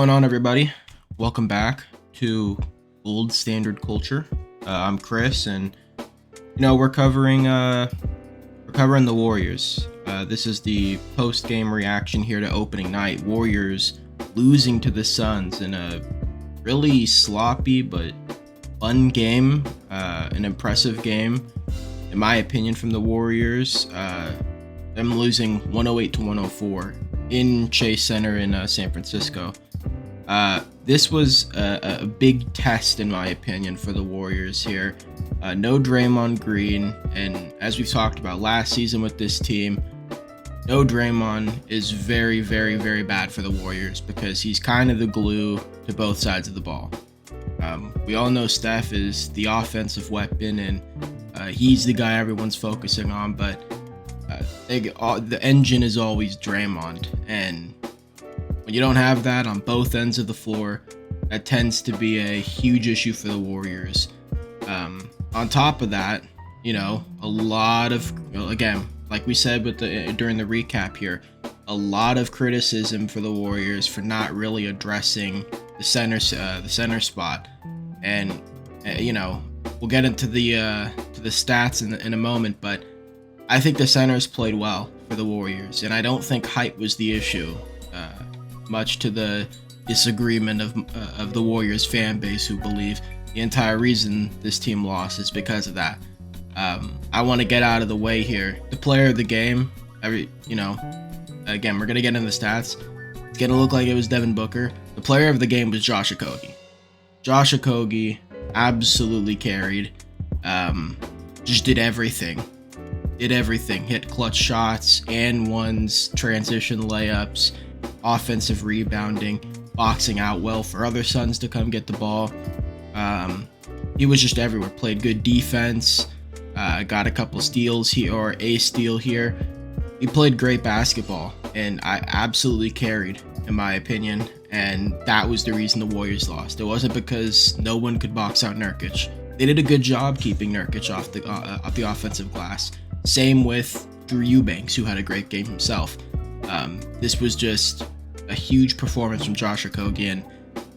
going on, everybody? Welcome back to Gold Standard Culture. I'm Chris, and we're covering the Warriors. This is the post-game reaction here to opening night. Warriors losing to the Suns in a really sloppy but fun game, an impressive game, in my opinion, from the Warriors. Them losing 108 to 104 in Chase Center in San Francisco. This was a big test, in my opinion, for the Warriors here. No Draymond Green, and as we've talked about last season with this team, no Draymond is very, very, very bad for the Warriors because he's kind of the glue to both sides of the ball. We all know Steph is the offensive weapon, and he's the guy everyone's focusing on, but the engine is always Draymond, and when you don't have that on both ends of the floor, that tends to be a huge issue for the Warriors. On top of that, a lot of, again, like we said during the recap here, a lot of criticism for the Warriors for not really addressing the center spot, and we'll get into the stats in a moment, but I think the centers played well for the Warriors, and I don't think height was the issue, much to the disagreement of the Warriors fan base, who believe the entire reason this team lost is because of that. I want to get out of the way here. The player of the game, again, we're going to get into the stats. It's going to look like it was Devin Booker. The player of the game was Josh Okogie. Josh Okogie absolutely carried. Just did everything. Hit clutch shots and ones, transition layups, offensive rebounding, boxing out well for other Suns to come get the ball. He was just everywhere. Played good defense. Got a couple steals here, or a steal here. He played great basketball, and I absolutely carried, in my opinion. And that was the reason the Warriors lost. It wasn't because no one could box out Nurkic. They did a good job keeping Nurkic off the offensive glass. Same with Drew Eubanks, who had a great game himself. This was just a huge performance from Josh Okogie,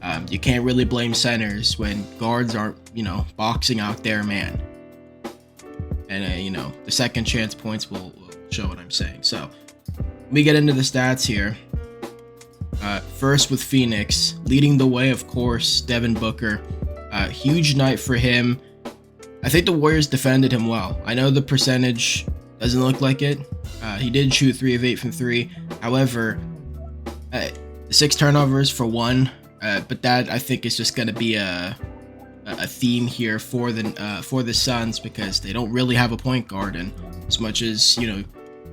and you can't really blame centers when guards aren't, boxing out their man. And, the second chance points will show what I'm saying. So, let me get into the stats here. First with Phoenix, leading the way, of course, Devin Booker. Huge night for him. I think the Warriors defended him well. I know the percentage doesn't look like it. He did shoot 3 of 8 from 3. However, 6 turnovers for 1. But that, I think, is just going to be a theme here for the Suns, because they don't really have a point guard. And as much as,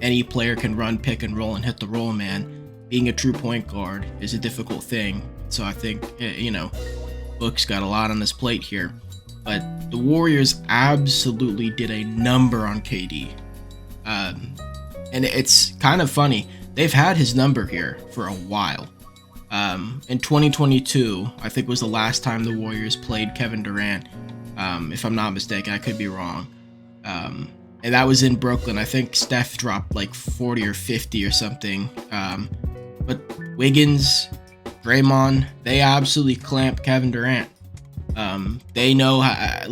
any player can run pick and roll and hit the roll man, being a true point guard is a difficult thing. So I think, Book's got a lot on his plate here. But the Warriors absolutely did a number on KD. And it's kind of funny. They've had his number here for a while. In 2022, I think was the last time the Warriors played Kevin Durant. If I'm not mistaken, I could be wrong. And that was in Brooklyn. I think Steph dropped like 40 or 50 or something. But Wiggins, Draymond, they absolutely clamped Kevin Durant. They know how,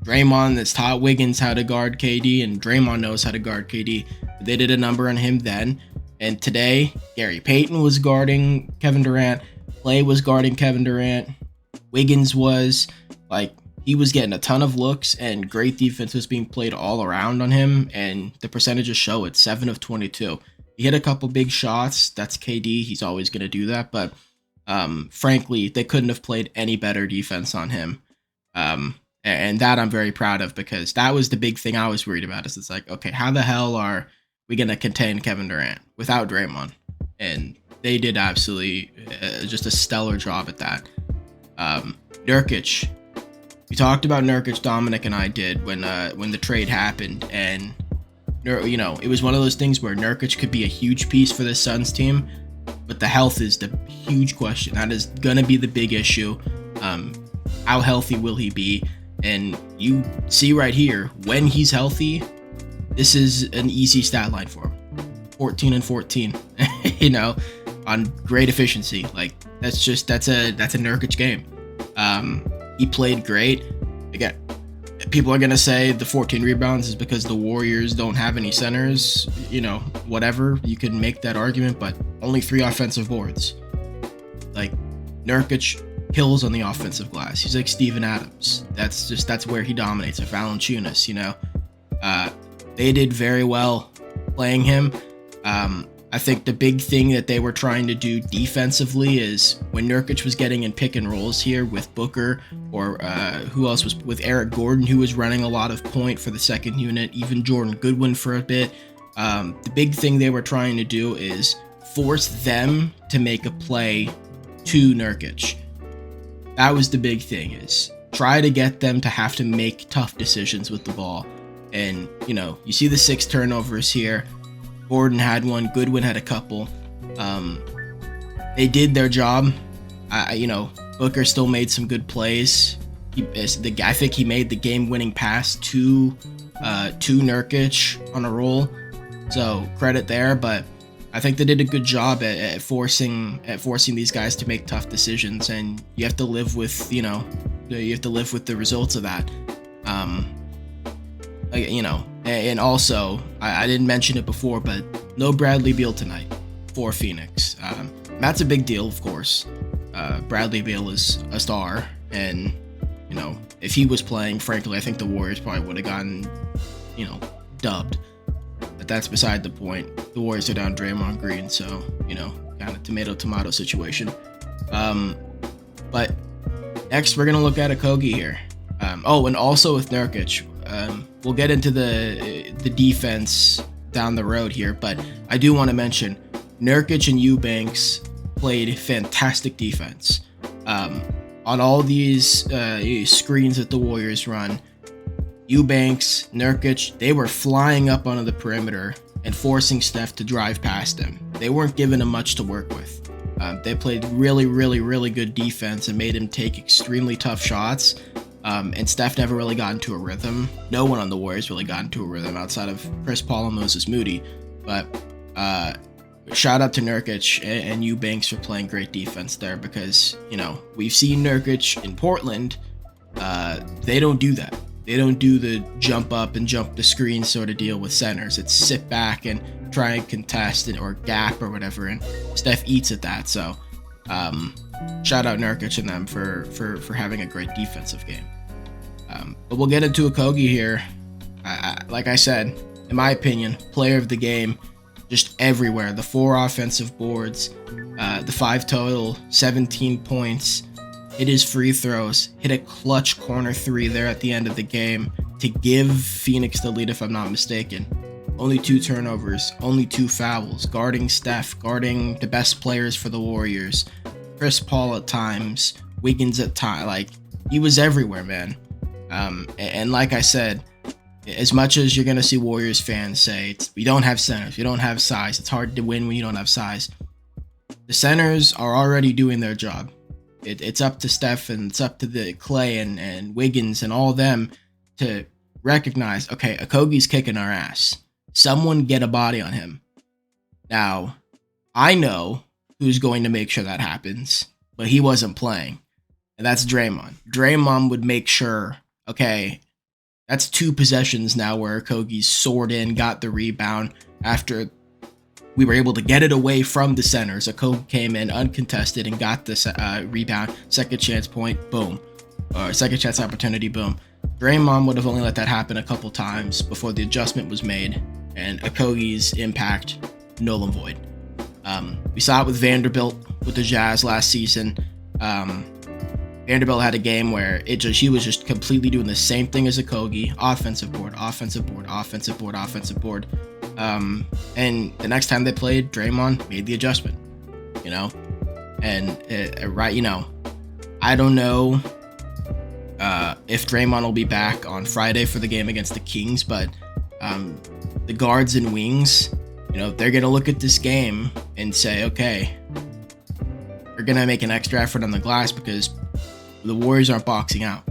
Draymond has taught Wiggins how to guard KD, and Draymond knows how to guard KD. They did a number on him then. And today, Gary Payton was guarding Kevin Durant. Clay was guarding Kevin Durant. Wiggins was, he was getting a ton of looks, and great defense was being played all around on him. And the percentages show it, 7 of 22. He hit a couple big shots. That's KD. He's always going to do that. But frankly, they couldn't have played any better defense on him. And that I'm very proud of, because that was the big thing I was worried about. Is it's like, okay, how the hell are we going to contain Kevin Durant without Draymond? And they did absolutely just a stellar job at that. Nurkic. We talked about Nurkic, Dominic and I did, when the trade happened. And, it was one of those things where Nurkic could be a huge piece for the Suns team, but the health is the huge question. That is going to be the big issue. How healthy will he be? And you see right here, when he's healthy, this is an easy stat line for him. 14 and 14. on great efficiency. Like that's a Nurkic game. He played great. Again, people are gonna say the 14 rebounds is because the Warriors don't have any centers. You know, whatever, you can make that argument, but only 3 offensive boards. Like Nurkic kills on the offensive glass. He's like Steven Adams. That's where he dominates. Or Valanciunas, you know. They did very well playing him. I think the big thing that they were trying to do defensively is when Nurkic was getting in pick and rolls here with Booker, or who else was with Eric Gordon, who was running a lot of point for the second unit, even Jordan Goodwin for a bit. The big thing they were trying to do is force them to make a play to Nurkic. That was the big thing, is try to get them to have to make tough decisions with the ball. And, you know, you see the 6 turnovers here. Gordon had one, Goodwin had a couple. They did their job. You know, Booker still made some good plays. I think he made the game-winning pass to Nurkic on a roll. So credit there, but I think they did a good job at forcing these guys to make tough decisions, and you have to live with, you know, the results of that. You know, and also I didn't mention it before, but no Bradley Beal tonight for Phoenix. That's a big deal, of course. Bradley Beal is a star, and you know, if he was playing, frankly, I think the Warriors probably would have gotten, you know, dubbed. But that's beside the point. The Warriors are down Draymond Green, so, you know, kind of tomato situation. But next we're gonna look at Okogie here. Oh, and also with Nurkic, we'll get into the defense down the road here, but I do want to mention Nurkic and Eubanks played fantastic defense. On all these screens that the Warriors run, Eubanks, Nurkic, they were flying up onto the perimeter and forcing Steph to drive past him. They weren't giving him much to work with. They played really good defense and made him take extremely tough shots. And Steph never really got into a rhythm. No one on the Warriors really got into a rhythm outside of Chris Paul and Moses Moody. But shout out to Nurkic and Eubanks for playing great defense there, because, you know, we've seen Nurkic in Portland. They don't do that. They don't do the jump up and jump the screen sort of deal with centers. It's sit back and try and contest it, or gap or whatever, and Steph eats at that. So shout out Nurkic and them for having a great defensive game. But we'll get into Okogie here. Like I said, in my opinion, player of the game, just everywhere. The 4 offensive boards, the 5 total, 17 points, hit his free throws, hit a clutch corner 3 there at the end of the game to give Phoenix the lead, if I'm not mistaken. Only 2 turnovers, only 2 fouls, guarding Steph, guarding the best players for the Warriors. Chris Paul at times, Wiggins at times, like, he was everywhere, man. And like I said, as much as you're going to see Warriors fans say, we don't have centers, we don't have size, it's hard to win when you don't have size. The centers are already doing their job. It's up to Steph, and it's up to the Clay and Wiggins and all of them to recognize, okay, Okogie's kicking our ass. Someone get a body on him. Now, I know who's going to make sure that happens, but he wasn't playing. And that's Draymond. Draymond would make sure, okay, that's 2 possessions now where Okogie's soared in, got the rebound after we were able to get it away from the centers. Okogie came in uncontested and got this rebound, second chance point, boom. Or second chance opportunity, boom. Draymond would have only let that happen a couple times before the adjustment was made, and Okogie's impact, null and void. We saw it with Vanderbilt with the Jazz last season. Vanderbilt had a game where he was just completely doing the same thing as Okogie, offensive board. And the next time they played, Draymond made the adjustment, you know? And, right, you know, I don't know if Draymond will be back on Friday for the game against the Kings, but the guards and wings, you know, they're going to look at this game and say, okay, we're going to make an extra effort on the glass because the Warriors aren't boxing out.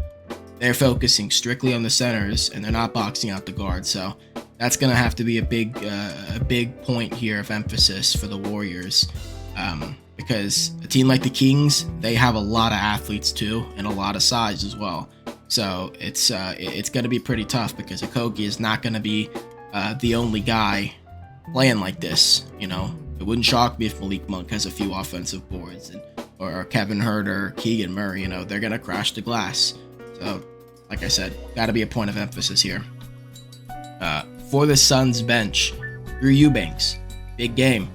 They're focusing strictly on the centers, and they're not boxing out the guards. So that's going to have to be a big point here of emphasis for the Warriors. Because a team like the Kings, they have a lot of athletes too, and a lot of size as well. So it's going to be pretty tough because Okogie is not going to be the only guy playing like this. You know, it wouldn't shock me if Malik Monk has a few offensive boards, or Kevin Hurt or Keegan Murray. You know, they're going to crash the glass. So, like I said, got to be a point of emphasis here. For the Suns bench, Drew Eubanks, big game.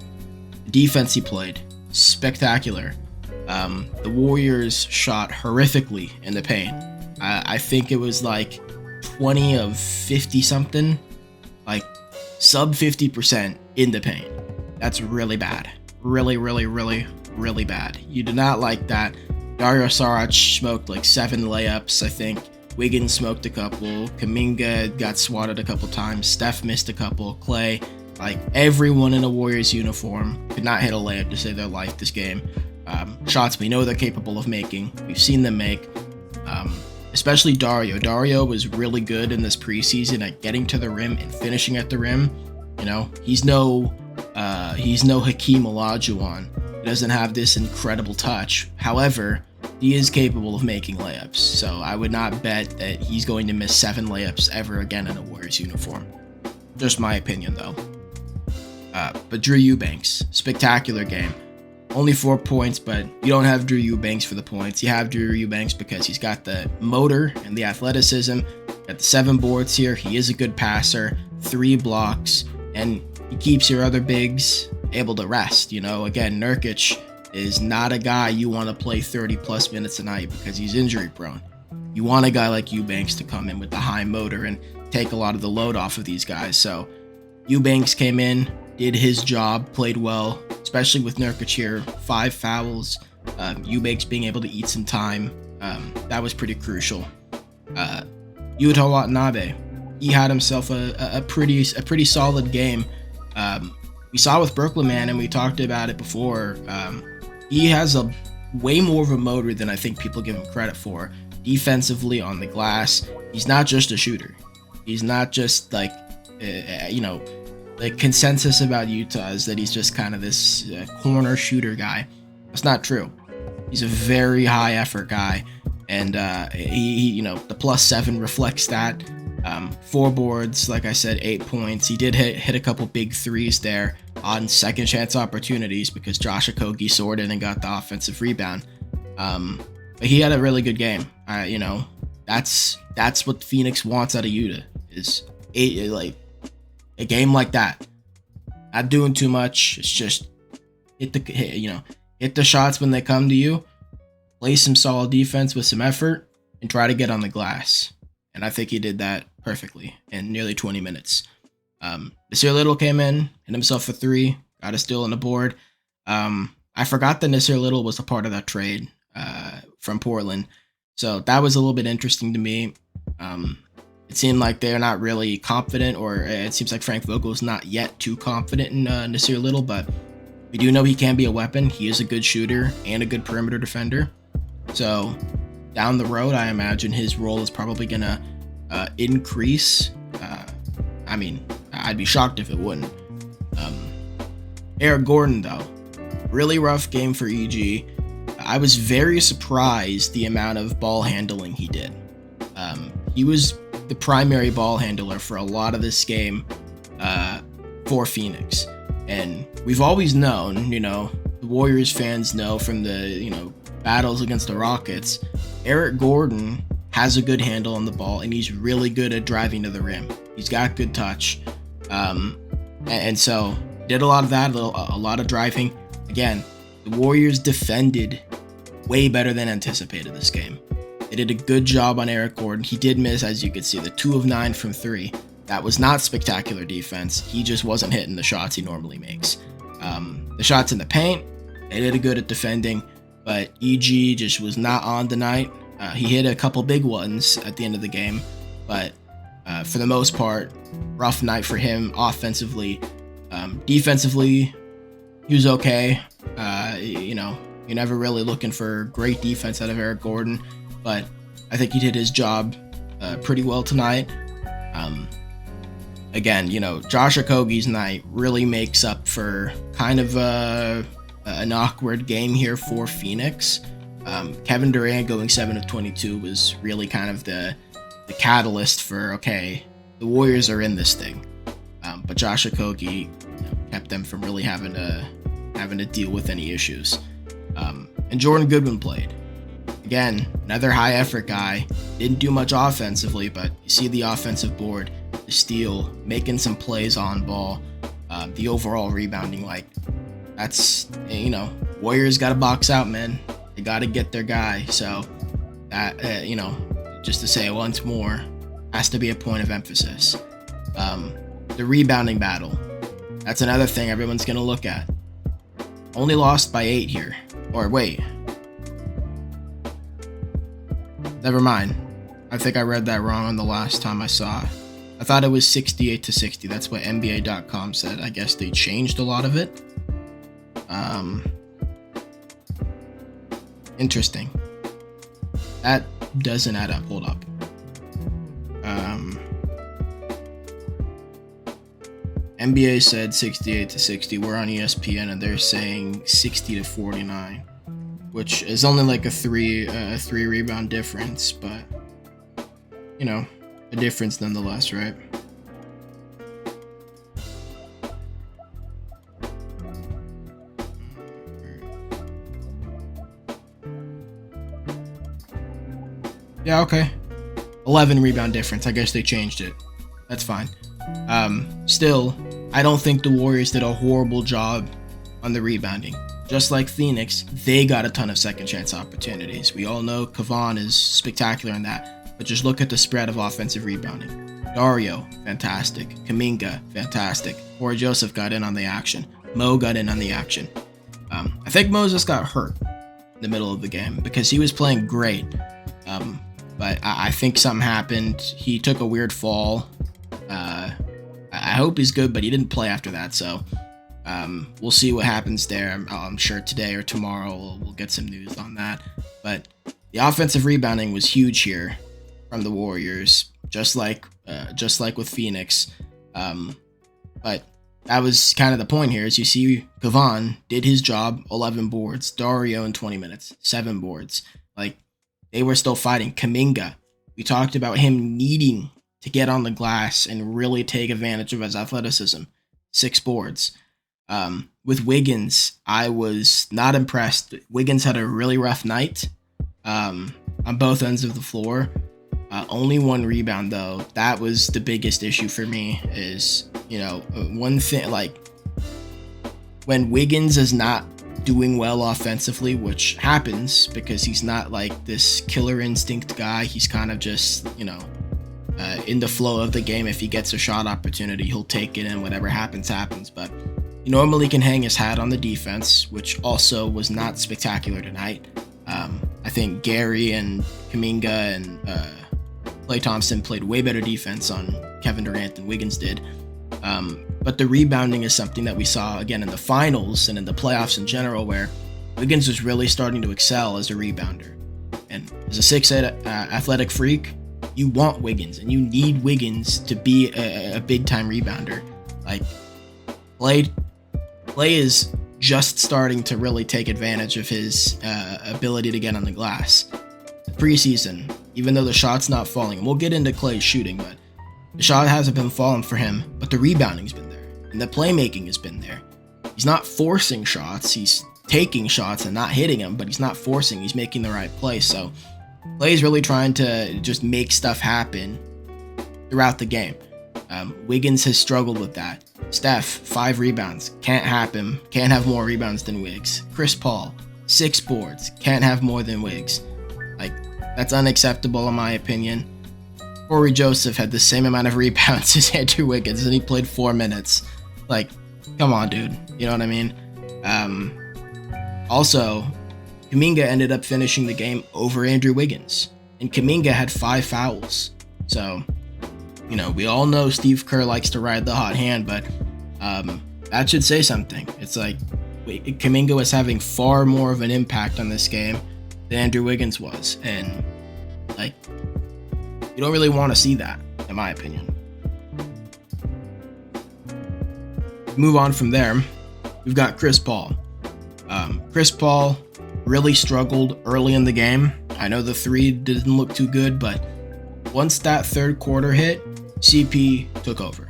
The defense he played, spectacular. The Warriors shot horrifically in the paint. I think it was like 20 of 50 something, like sub 50% in the paint. That's really bad. Really, really, really, really bad. You do not like that. Dario Saric smoked like 7 layups, I think. Wiggins smoked a couple. Kuminga got swatted a couple times. Steph missed a couple. Clay, like everyone in a Warriors uniform could not hit a layup to save their life this game. Shots we know they're capable of making. We've seen them make. Especially Dario. Dario was really good in this preseason at getting to the rim and finishing at the rim. You know, he's no Hakeem Olajuwon. He doesn't have this incredible touch. However, he is capable of making layups. So I would not bet that he's going to miss 7 layups ever again in a Warriors uniform. Just my opinion, though. But Drew Eubanks, spectacular game. Only 4 points, but you don't have Drew Eubanks for the points. You have Drew Eubanks because he's got the motor and the athleticism. Got the 7 boards here. He is a good passer, 3 blocks, and he keeps your other bigs able to rest. You know, again, Nurkic is not a guy you want to play 30 plus minutes a night because he's injury prone. You want a guy like Eubanks to come in with the high motor and take a lot of the load off of these guys. So Eubanks came in, did his job, played well, especially with Nurkic here. 5 fouls, Eubanks being able to eat some time. That was pretty crucial. Yuta Watanabe, he had himself a pretty solid game. We saw with Brooklyn, man, and we talked about it before. He has a way more of a motor than I think people give him credit for. Defensively on the glass, he's not just a shooter. He's not just like, the consensus about Utah is that he's just kind of this corner shooter guy. That's not true. He's a very high effort guy, and he the +7 reflects that. 4 boards, like I said, 8 points. He did hit a couple big threes there on second chance opportunities because Josh Okogie soared in and got the offensive rebound. But he had a really good game. That's what Phoenix wants out of Utah, is a game like that. Not doing too much. It's just hit the shots when they come to you, play some solid defense with some effort, and try to get on the glass. And I think he did that perfectly in nearly 20 minutes. Nasir Little came in, hit himself a 3, got a steal on the board. I forgot that Nasir Little was a part of that trade from Portland. So that was a little bit interesting to me. It seemed like they're not really confident, or it seems like Frank Vogel's not yet too confident in Nasir Little, but we do know he can be a weapon. He is a good shooter and a good perimeter defender. So down the road, I imagine his role is probably going to increase. I'd be shocked if it wouldn't. Eric Gordon, though, really rough game for EG. I was very surprised the amount of ball handling he did. He was the primary ball handler for a lot of this game for Phoenix. And we've always known, the Warriors fans know from the, battles against the Rockets, Eric Gordon has a good handle on the ball, and he's really good at driving to the rim. He's got good touch. And so did a lot of that, a lot of driving. Again, the Warriors defended way better than anticipated this game. They did a good job on Eric Gordon. He did miss, as you could see, the 2 of 9 from 3. That was not spectacular defense. He just wasn't hitting the shots he normally makes. The shots in the paint, they did a good at defending, but EG just was not on tonight. He hit a couple big ones at the end of the game, but for the most part, rough night for him offensively. Defensively, he was okay. You're never really looking for great defense out of Eric Gordon, but I think he did his job pretty well tonight. Again, Josh Okogie's night really makes up for kind of a an awkward game here for Phoenix. Kevin Durant going 7 of 22 was really kind of the catalyst for, okay, the Warriors are in this thing. But Josh Okogie kept them from really having to deal with any issues. And Jordan Goodwin played. Again, another high effort guy. Didn't do much offensively, but you see the offensive board, the steal, making some plays on ball, the overall rebounding. Like, that's, Warriors got to box out, man. They got to get their guy. So that, just to say it once more, has to be a point of emphasis. The rebounding battle. That's another thing everyone's going to look at. Only lost by 8 here. Or wait. Never mind. I think I read that wrong on the last time I saw it. I thought it was 68-60. That's what NBA.com said. I guess they changed a lot of it. Interesting. That doesn't add up. Hold up. NBA said 68-60. We're on ESPN and they're saying 60-49, which is only like a three rebound difference, but a difference nonetheless, right? Yeah, okay. 11 rebound difference. I guess they changed it. That's fine. Still, I don't think the Warriors did a horrible job on the rebounding. Just like Phoenix, they got a ton of second chance opportunities. We all know Kevon is spectacular in that, but just look at the spread of offensive rebounding. Dario, fantastic. Kuminga, fantastic. Corey Joseph got in on the action. Mo got in on the action. I think Moses got hurt in the middle of the game because he was playing great. But I think something happened. He took a weird fall. I hope he's good, but he didn't play after that. So we'll see what happens there. I'm sure today or tomorrow we'll get some news on that. But the offensive rebounding was huge here from the Warriors, just like with Phoenix. But that was kind of the point here. As you see, Kevon did his job, 11 boards. Dario in 20 minutes, 7 boards. Like, they were still fighting. Kuminga, we talked about him needing to get on the glass and really take advantage of his athleticism. 6 boards. With Wiggins, I was not impressed. Wiggins had a really rough night on both ends of the floor. Only 1 rebound, though. That was the biggest issue for me is, one thing, like, when Wiggins is not doing well offensively, which happens because he's not like this killer instinct guy. He's kind of just, in the flow of the game. If he gets a shot opportunity, he'll take it and whatever happens. But he normally can hang his hat on the defense, which also was not spectacular tonight. I think Gary and Kuminga and Klay Thompson played way better defense on Kevin Durant than Wiggins did. But the rebounding is something that we saw again in the finals and in the playoffs in general, where Wiggins was really starting to excel as a rebounder. And as a 6'8" athletic freak, you want Wiggins and you need Wiggins to be a big time rebounder. Like, Klay is just starting to really take advantage of his ability to get on the glass. Preseason, even though the shot's not falling, and we'll get into Klay's shooting, but the shot hasn't been falling for him, but the rebounding's been there, and the playmaking has been there. He's not forcing shots, he's taking shots and not hitting them, but he's not forcing, he's making the right play. So Klay's really trying to just make stuff happen throughout the game. Wiggins has struggled with that. Steph, 5 rebounds, can't happen, can't have more rebounds than Wiggs. Chris Paul, 6 boards, can't have more than Wiggs. Like, that's unacceptable in my opinion. Corey Joseph had the same amount of rebounds as Andrew Wiggins, and he played 4 minutes. Like, come on, dude. You know what I mean? Also, Kuminga ended up finishing the game over Andrew Wiggins, and Kuminga had 5 fouls. So, we all know Steve Kerr likes to ride the hot hand, but that should say something. It's like Kuminga was having far more of an impact on this game than Andrew Wiggins was, and like, you don't really want to see that, in my opinion. Move on from there. We've got Chris Paul. Chris Paul really struggled early in the game. I know the three didn't look too good, but once that third quarter hit, CP took over.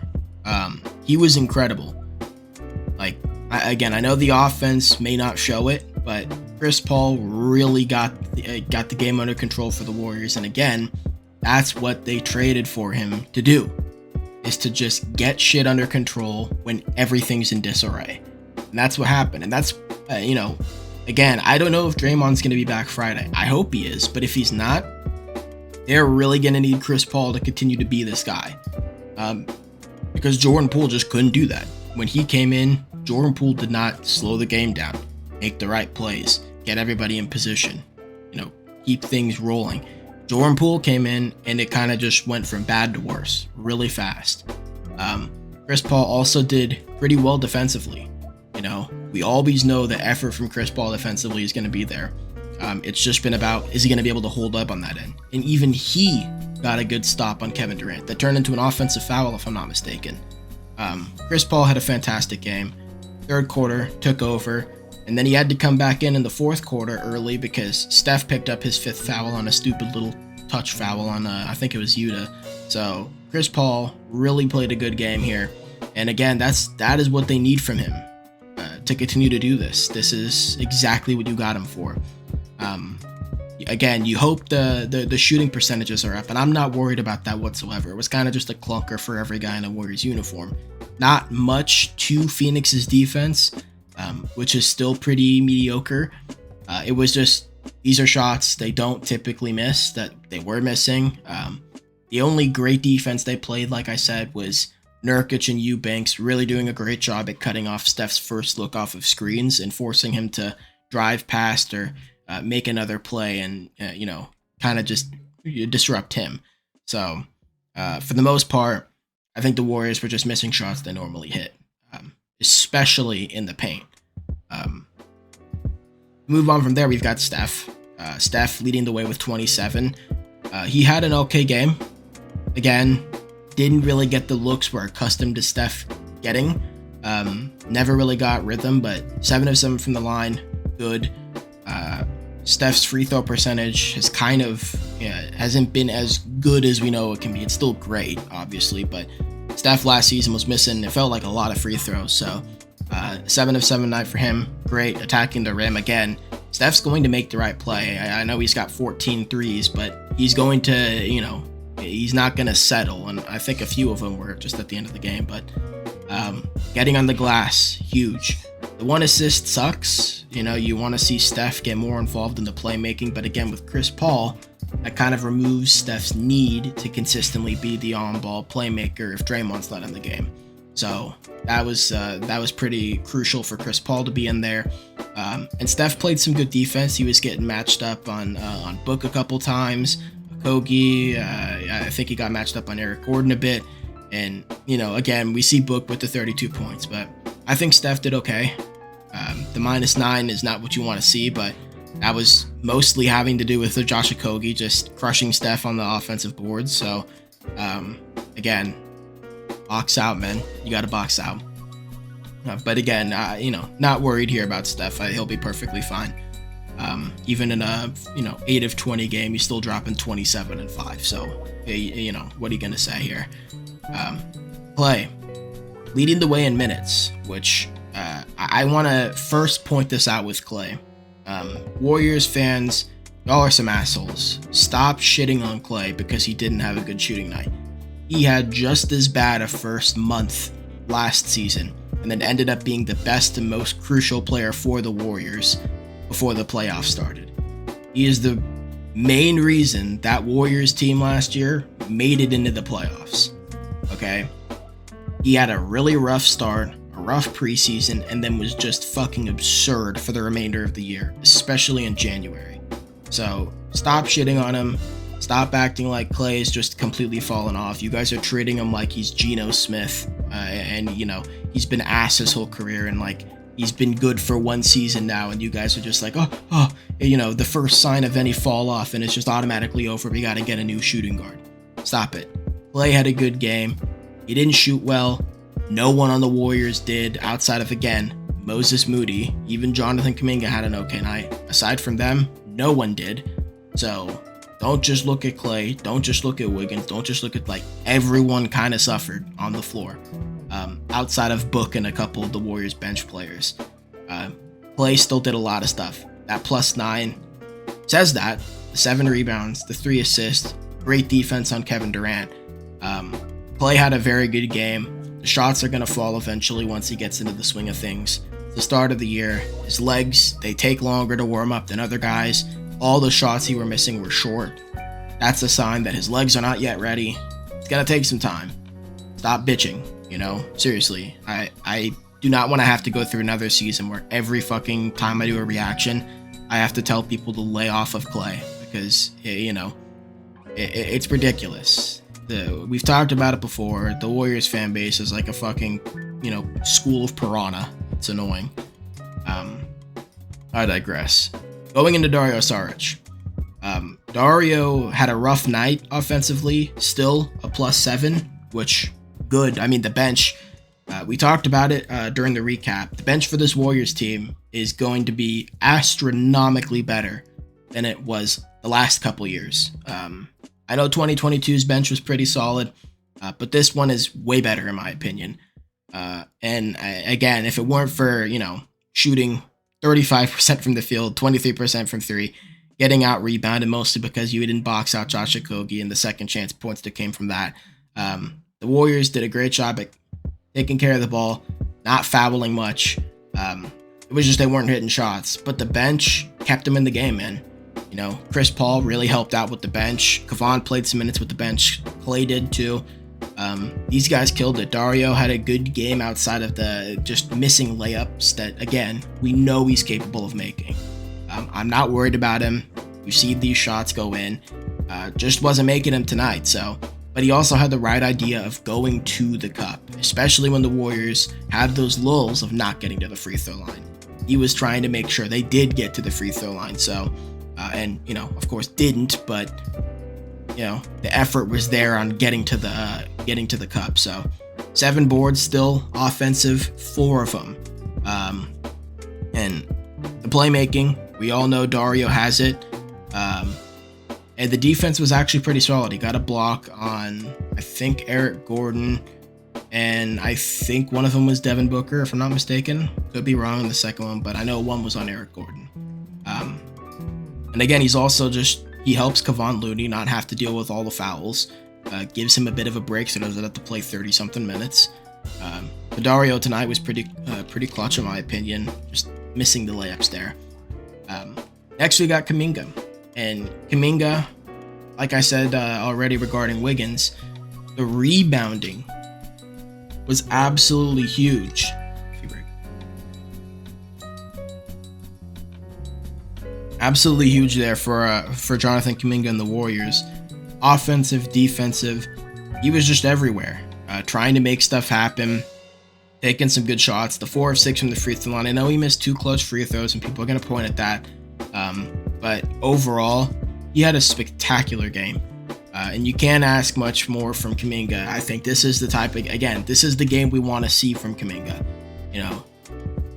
He was incredible. Like, I know the offense may not show it, but Chris Paul really got the game under control for the Warriors. And again, that's what they traded for him to do, is to just get shit under control when everything's in disarray. And that's what happened. And that's, again, I don't know if Draymond's going to be back Friday. I hope he is. But if he's not, they're really going to need Chris Paul to continue to be this guy. Because Jordan Poole just couldn't do that. When he came in, Jordan Poole did not slow the game down, make the right plays, get everybody in position, keep things rolling. Jordan Poole came in and it kind of just went from bad to worse really fast. Chris Paul also did pretty well defensively. We always know the effort from Chris Paul defensively is going to be there. It's just been about, is he going to be able to hold up on that end? And even he got a good stop on Kevin Durant that turned into an offensive foul, if I'm not mistaken. Chris Paul had a fantastic game. Third quarter, took over, and then he had to come back in the fourth quarter early because Steph picked up his fifth foul on a stupid little touch foul on, I think it was Yuta. So Chris Paul really played a good game here. And again, that is what they need from him to continue to do this. This is exactly what you got him for. Again, you hope the shooting percentages are up, and I'm not worried about that whatsoever. It was kind of just a clunker for every guy in a Warriors uniform. Not much to Phoenix's defense, which is still pretty mediocre. It was just, these are shots they don't typically miss that they were missing. The only great defense they played, like I said, was Nurkic and Eubanks really doing a great job at cutting off Steph's first look off of screens and forcing him to drive past or make another play and, kind of just disrupt him. So, for the most part, I think the Warriors were just missing shots they normally hit, especially in the paint. Move on from there, we've got Steph. Steph leading the way with 27. He had an okay game. Again, didn't really get the looks we're accustomed to Steph getting. Never really got rhythm, but 7 of 7 from the line, good. Steph's free throw percentage has hasn't been as good as we know it can be. It's still great, obviously, but Steph last season was missing, it felt like a lot of free throws, so 7 of 7 night for him. Great, attacking the rim again. Steph's going to make the right play. I know he's got 14 threes, but he's going to, he's not going to settle, and I think a few of them were just at the end of the game, but getting on the glass, huge. The 1 assist sucks. You want to see Steph get more involved in the playmaking, but again, with Chris Paul, that kind of removes Steph's need to consistently be the on-ball playmaker if Draymond's not in the game. So that was pretty crucial for Chris Paul to be in there. And Steph played some good defense. He was getting matched up on Book a couple times. Kogi, I think he got matched up on Eric Gordon a bit. And, again, we see Book with the 32 points, but I think Steph did okay. The -9 is not what you want to see, but that was mostly having to do with the Josh Okogie just crushing Steph on the offensive boards. So, again, box out, man. You got to box out. But again, not worried here about Steph. He'll be perfectly fine. Even in a 8 of 20 game, he's still dropping 27 and 5. So, what are you gonna say here? Clay leading the way in minutes, which I want to first point this out with Clay. Warriors fans, y'all are some assholes. Stop shitting on Clay because he didn't have a good shooting night. He had just as bad a first month last season, and then ended up being the best and most crucial player for the Warriors before the playoffs started. He is the main reason that Warriors team last year made it into the playoffs. Okay? He had a really rough start, a rough preseason, and then was just fucking absurd for the remainder of the year, especially in January. So stop shitting on him. Stop acting like Clay is just completely fallen off. You guys are treating him like he's Geno Smith, and he's been ass his whole career, and he's been good for one season now, and you guys are just like, the first sign of any fall off, and it's just automatically over. We got to get a new shooting guard. Stop it. Clay had a good game. He didn't shoot well. No one on the Warriors did, outside of, again, Moses Moody, even Jonathan Kuminga had an okay night. Aside from them, no one did. So don't just look at Clay. Don't just look at Wiggins. Don't just look at, like, everyone kind of suffered on the floor. Outside of Book and a couple of the Warriors bench players. Clay still did a lot of stuff. That +9 says that. The 7 rebounds, the 3 assists, great defense on Kevin Durant. Clay had a very good game. The shots are going to fall eventually once he gets into the swing of things. It's the start of the year. His legs, they take longer to warm up than other guys. All the shots he were missing were short. That's a sign that his legs are not yet ready. It's going to take some time. Stop bitching, Seriously. I do not want to have to go through another season where every fucking time I do a reaction, I have to tell people to lay off of Clay because, it's ridiculous. We've talked about it before. The Warriors fan base is like a fucking, school of piranha. It's annoying. I digress. Going into Dario Saric. Dario had a rough night offensively, still a +7, which good. I mean, the bench, we talked about it during the recap. The bench for this Warriors team is going to be astronomically better than it was the last couple years. I know 2022's bench was pretty solid, but this one is way better in my opinion. Again, if it weren't for, shooting 35% from the field, 23% from 3, getting out rebounded mostly because you didn't box out Josh Okogie and the second chance points that came from that. The Warriors did a great job at taking care of the ball, not fouling much. It was just they weren't hitting shots, but the bench kept them in the game, man. Chris Paul really helped out with the bench. Kevon played some minutes with the bench. Clay did too. These guys killed it. Dario had a good game outside of the just missing layups that, again, we know he's capable of making. I'm not worried about him. You see these shots go in. Just wasn't making them tonight, But he also had the right idea of going to the cup, especially when the Warriors had those lulls of not getting to the free throw line. He was trying to make sure they did get to the free throw line, of course didn't, but the effort was there on getting to the cup. So 7 boards, still offensive, 4 of them. And the playmaking, we all know Dario has it. And the defense was actually pretty solid. He got a block on, I think, Eric Gordon, and I think one of them was Devin Booker, if I'm not mistaken. Could be wrong on the second one, but I know one was on Eric Gordon. And again, he helps Kevon Looney not have to deal with all the fouls, gives him a bit of a break so he doesn't have to play 30-something minutes. But Dario tonight was pretty clutch in my opinion, just missing the layups there. Next we got Kuminga. And Kuminga, like I said already regarding Wiggins, the rebounding was absolutely huge. Absolutely huge there for Jonathan Kuminga and the Warriors. Offensive, defensive, he was just everywhere, trying to make stuff happen, taking some good shots. The 4 of 6 from the free throw line. I know he missed 2 close free throws, and people are going to point at that. But overall, he had a spectacular game. And you can't ask much more from Kuminga. I think this is the this is the game we want to see from Kuminga.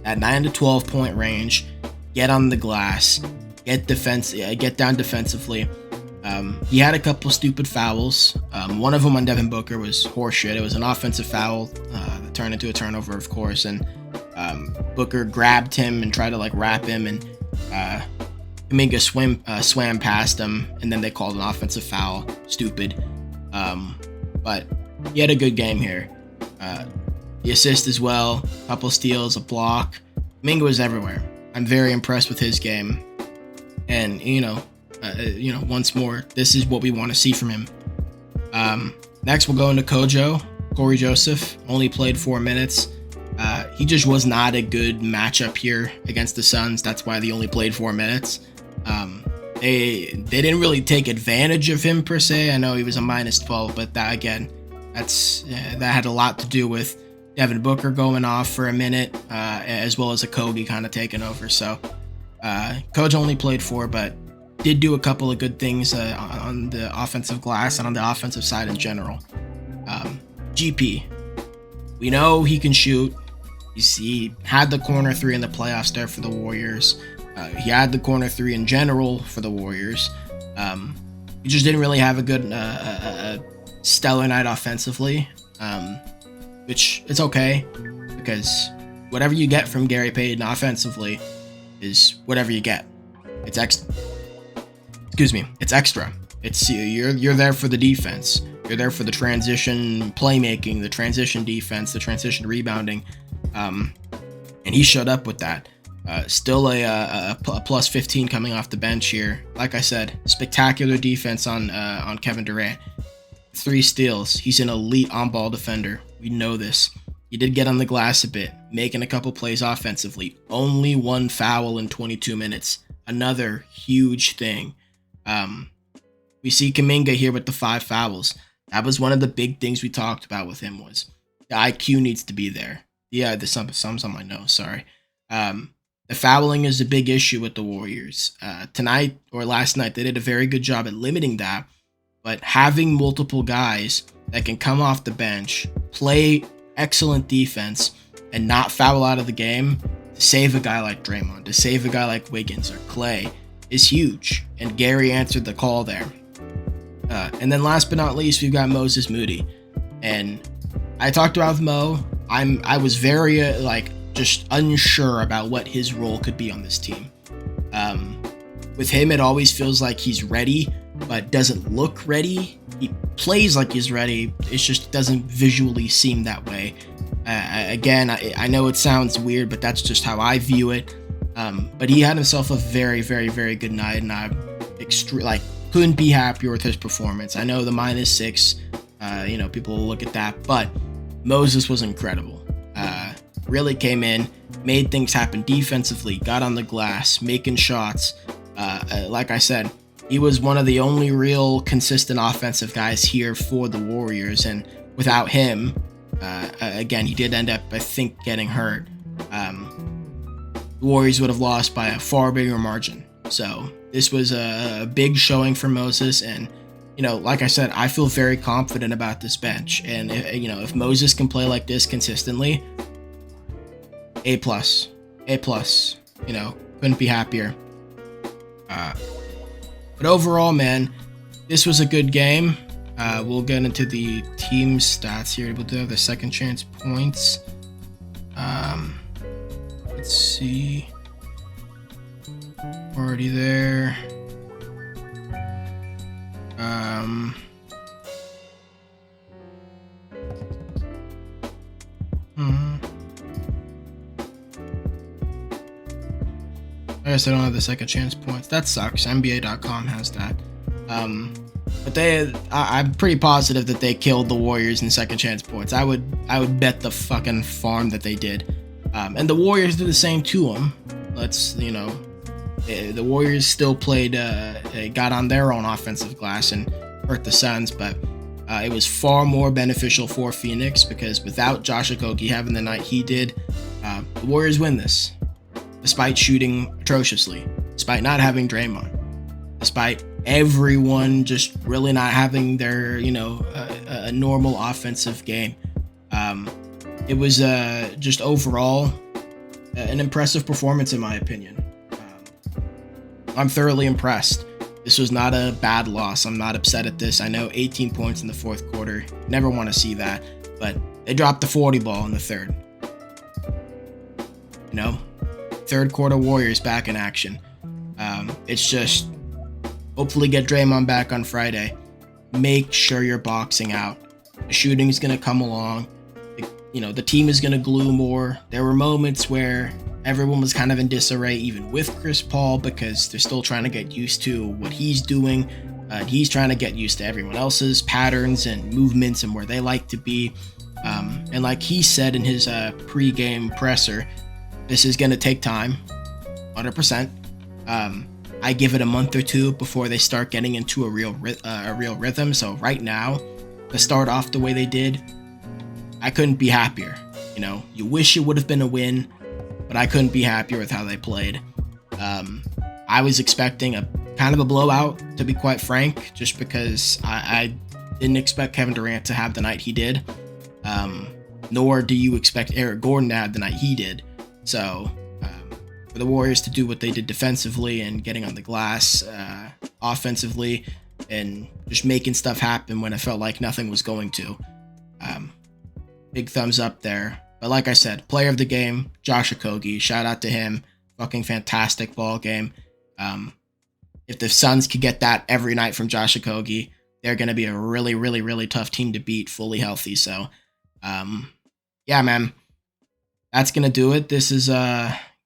That 9 to 12 point range, get on the glass, get down defensively. He had a couple stupid fouls. One of them on Devin Booker was horseshit. It was an offensive foul that turned into a turnover, of course, and Booker grabbed him and tried to wrap him, and Kuminga swam past him, and then they called an offensive foul. Stupid. But he had a good game here. The assist as well, a couple steals, a block. Kuminga was everywhere. I'm very impressed with his game. And, once more, this is what we want to see from him. Next, we'll go into Corey Joseph. Only played 4 minutes. He just was not a good matchup here against the Suns. That's why they only played 4 minutes. They didn't really take advantage of him per se. I know he was a -12, but that had a lot to do with Devin Booker going off for a minute, as well as Okogie kind of taking over. So Coach only played 4, but did do a couple of good things on the offensive glass and on the offensive side in general. GP, we know he can shoot. He had the corner three in the playoffs there for the Warriors. He had the corner three in general for the Warriors. He just didn't really have a good stellar night offensively, which it's okay, because whatever you get from Gary Payton offensively is whatever you get. It's extra. It's extra. It's you're there for the defense. You're there for the transition playmaking, the transition defense, the transition rebounding, and he showed up with that. Still a plus 15 coming off the bench here. Like I said, spectacular defense on Kevin Durant. 3 steals. He's an elite on-ball defender. We know this. He did get on the glass a bit, making a couple plays offensively. Only 1 foul in 22 minutes. Another huge thing. We see Kuminga here with the 5 fouls. That was one of the big things we talked about with him, was the IQ needs to be there. Yeah, there's some on my nose, sorry. The fouling is a big issue with the Warriors. Tonight or last night, they did a very good job at limiting that. But having multiple guys that can come off the bench, play excellent defense, and not foul out of the game to save a guy like Draymond, to save a guy like Wiggins or Clay is huge. And Gary answered the call there. And then last but not least, we've got Moses Moody. And I talked about with Mo. I was very just unsure about what his role could be on this team. With him, it always feels like he's ready, but doesn't look ready. He plays like he's ready. It just doesn't visually seem that way. Again, I know it sounds weird, but that's just how I view it. But he had himself a very, very, very good night, and I couldn't be happier with his performance. I know the -6, people will look at that, but Moses was incredible. Really came in, made things happen defensively, got on the glass, making shots. Like I said, he was one of the only real consistent offensive guys here for the Warriors, and without him, again, he did end up, I think, getting hurt. The Warriors would have lost by a far bigger margin. So this was a big showing for Moses, and like I said, I feel very confident about this bench. And if Moses can play like this consistently, A+. Couldn't be happier. But overall, man, this was a good game. We'll get into the team stats here. We'll do the second chance points. Let's see. Already there. I guess I don't have the second chance points. That sucks. NBA.com has that. But I'm pretty positive that they killed the Warriors in second chance points. I would bet the fucking farm that they did. And the Warriors did the same to them. The Warriors still played, got on their own offensive glass and hurt the Suns, but it was far more beneficial for Phoenix, because without Josh Okogie having the night he did, the Warriors win this, despite shooting atrociously, despite not having Draymond, despite everyone just really not having their, a normal offensive game. It was just overall an impressive performance, in my opinion. I'm thoroughly impressed. This was not a bad loss. I'm not upset at this. I know 18 points in the fourth quarter. Never want to see that. But they dropped the 40 ball in the third. Third quarter Warriors back in action. It's just hopefully get Draymond back on Friday. Make sure you're boxing out. The shooting is going to come along. The team is going to glue more. There were moments where everyone was kind of in disarray, even with Chris Paul, because they're still trying to get used to what he's doing. He's trying to get used to everyone else's patterns and movements and where they like to be. And like he said in his pre-game presser, this is going to take time, 100%. I give it a month or two before they start getting into a real rhythm. So right now, to start off the way they did, I couldn't be happier. You wish it would have been a win, but I couldn't be happier with how they played. I was expecting a kind of a blowout, to be quite frank, just because I didn't expect Kevin Durant to have the night he did. nor do you expect Eric Gordon to have the night he did. So for the Warriors to do what they did defensively and getting on the glass offensively and just making stuff happen when it felt like nothing was going to, big thumbs up there. But like I said, player of the game, Josh Okogie, shout out to him. Fucking fantastic ball game. If the Suns could get that every night from Josh Okogie, they're going to be a really, really, really tough team to beat fully healthy. So, yeah, man, that's going to do it. This is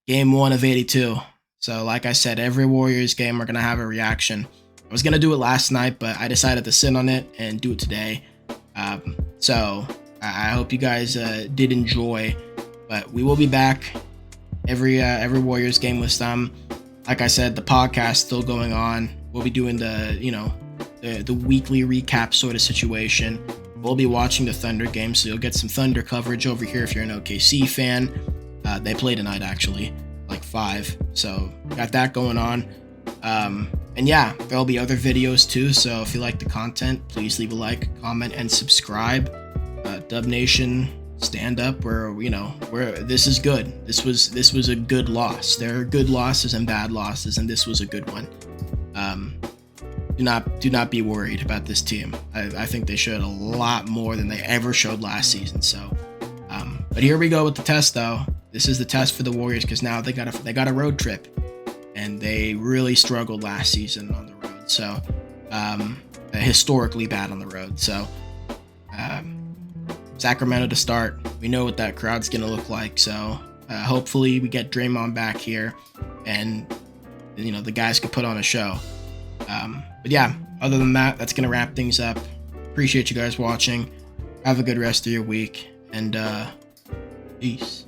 game 1 of 82. So, like I said, every Warriors game, we're going to have a reaction. I was going to do it last night, but I decided to sit on it and do it today. So, I hope you guys did enjoy. But we will be back every Warriors game with some. Like I said, the podcast still going on. We'll be doing the weekly recap sort of situation. We'll be watching the Thunder game, so you'll get some Thunder coverage over here if you're an OKC fan. They play tonight, actually, like 5. So got that going on. And yeah, there'll be other videos too. So if you like the content, please leave a like, comment, and subscribe. Dub Nation, stand up. Where this is good. This was a good loss. There are good losses and bad losses, and this was a good one. Do not be worried about this team. I think they showed a lot more than they ever showed last season. So, but here we go with the test, though. This is the test for the Warriors because now they got a road trip, and they really struggled last season on the road. So, historically bad on the road. So, Sacramento to start. We know what that crowd's gonna look like. So, hopefully we get Draymond back here, and the guys could put on a show. But yeah, other than that, that's going to wrap things up. Appreciate you guys watching. Have a good rest of your week, and peace.